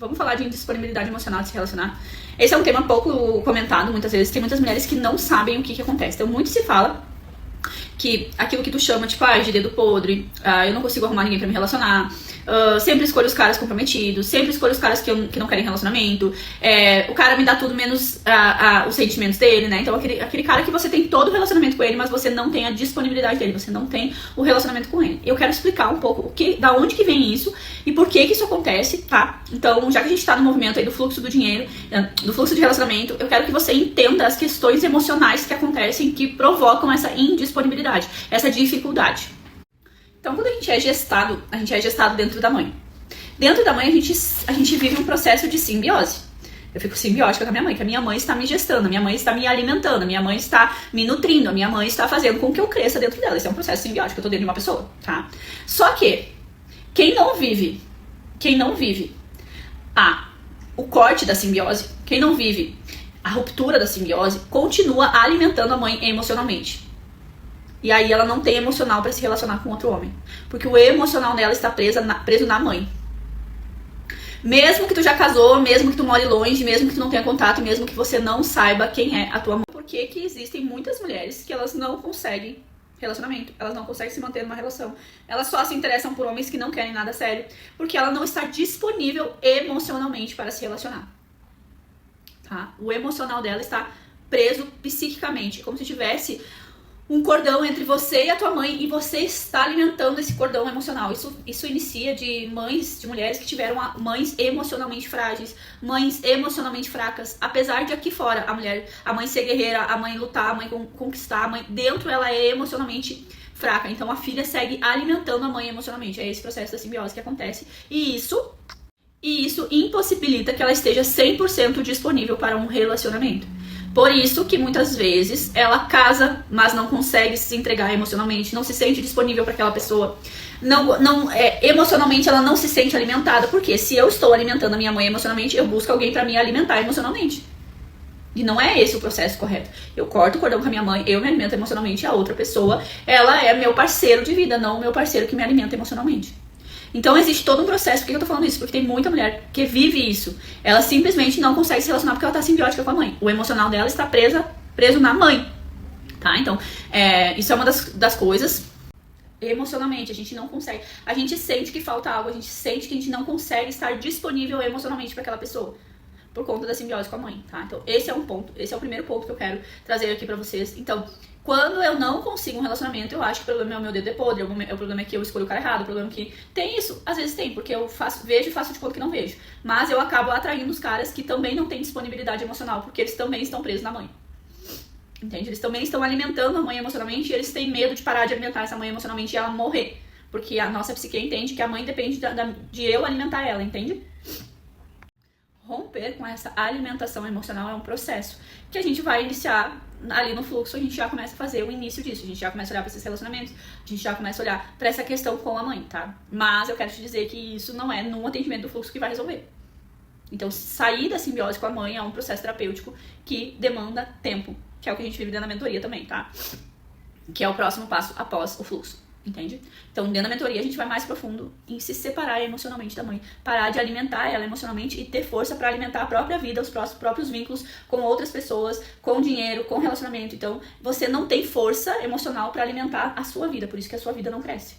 vamos falar de indisponibilidade emocional de se relacionar. Esse é um tema pouco comentado muitas vezes. Tem muitas mulheres que não sabem o que acontece. Então, muito se fala que aquilo que tu chama, tipo, de dedo podre, eu não consigo arrumar ninguém pra me relacionar, sempre escolho os caras comprometidos, sempre escolho os caras que não querem relacionamento, o cara me dá tudo menos os sentimentos dele, né? Então aquele cara que você tem todo o relacionamento com ele, mas você não tem a disponibilidade dele, você não tem o relacionamento com ele. Eu quero explicar um pouco da onde que vem isso e por que isso acontece, tá? Então, já que a gente tá no movimento aí do fluxo do dinheiro, do fluxo de relacionamento, eu quero que você entenda as questões emocionais que acontecem que provocam essa indisponibilidade, essa dificuldade. Então, quando a gente é gestado dentro da mãe. Dentro da mãe, a gente vive um processo de simbiose. Eu fico simbiótica com a minha mãe, que a minha mãe está me gestando, a minha mãe está me alimentando, a minha mãe está me nutrindo, a minha mãe está fazendo com que eu cresça dentro dela. Esse é um processo simbiótico, eu tô dentro de uma pessoa, tá? Só que, quem não vive o corte da simbiose, quem não vive a ruptura da simbiose, continua alimentando a mãe emocionalmente. E aí ela não tem emocional para se relacionar com outro homem. Porque o emocional dela está preso na mãe. Mesmo que tu já casou, mesmo que tu more longe, mesmo que tu não tenha contato, mesmo que você não saiba quem é a tua mãe. Por que que existem muitas mulheres que elas não conseguem relacionamento? Elas não conseguem se manter numa relação. Elas só se interessam por homens que não querem nada sério. Porque ela não está disponível emocionalmente para se relacionar. Tá? O emocional dela está preso psiquicamente. Como se tivesse um cordão entre você e a tua mãe e você está alimentando esse cordão emocional. Isso inicia de mulheres que tiveram mães emocionalmente frágeis, mães emocionalmente fracas. Apesar de aqui fora a mãe ser guerreira, a mãe lutar, a mãe conquistar, a mãe dentro ela é emocionalmente fraca. Então a filha segue alimentando a mãe emocionalmente. É esse processo da simbiose que acontece. E isso impossibilita que ela esteja 100% disponível para um relacionamento. Por isso que muitas vezes ela casa, mas não consegue se entregar emocionalmente, não se sente disponível para aquela pessoa. Emocionalmente ela não se sente alimentada, porque se eu estou alimentando a minha mãe emocionalmente, eu busco alguém para me alimentar emocionalmente. E não é esse o processo correto. Eu corto o cordão com a minha mãe, eu me alimento emocionalmente, e a outra pessoa, ela é meu parceiro de vida, não o meu parceiro que me alimenta emocionalmente. Então existe todo um processo. Por que eu tô falando isso? Porque tem muita mulher que vive isso. Ela simplesmente não consegue se relacionar porque ela tá simbiótica com a mãe. O emocional dela está preso na mãe. Tá? Então, isso é uma das coisas. Emocionalmente, a gente não consegue. A gente sente que falta algo, a gente sente que a gente não consegue estar disponível emocionalmente para aquela pessoa. Por conta da simbiose com a mãe, tá? Então, esse é um ponto, esse é o primeiro ponto que eu quero trazer aqui pra vocês. Então, quando eu não consigo um relacionamento, eu acho que o problema é o meu dedo é podre, o problema é que eu escolho o cara errado, o problema é que... Tem isso, às vezes tem, porque eu vejo e faço de conta que não vejo. Mas eu acabo atraindo os caras que também não têm disponibilidade emocional, porque eles também estão presos na mãe. Entende? Eles também estão alimentando a mãe emocionalmente e eles têm medo de parar de alimentar essa mãe emocionalmente e ela morrer. Porque a nossa psique entende que a mãe depende de eu alimentar ela, entende? Romper com essa alimentação emocional é um processo que a gente vai iniciar ali no fluxo. A gente já começa a fazer o início disso, a gente já começa a olhar para esses relacionamentos, a gente já começa a olhar para essa questão com a mãe, tá? Mas eu quero te dizer que isso não é num atendimento do fluxo que vai resolver. Então, sair da simbiose com a mãe é um processo terapêutico que demanda tempo, que é o que a gente vive dentro da mentoria também, tá? Que é o próximo passo após o fluxo. Entende? Então, dentro da mentoria, a gente vai mais profundo em se separar emocionalmente da mãe. Parar de alimentar ela emocionalmente e ter força para alimentar a própria vida, os próprios vínculos com outras pessoas, com dinheiro, com relacionamento. Então, você não tem força emocional para alimentar a sua vida. Por isso que a sua vida não cresce.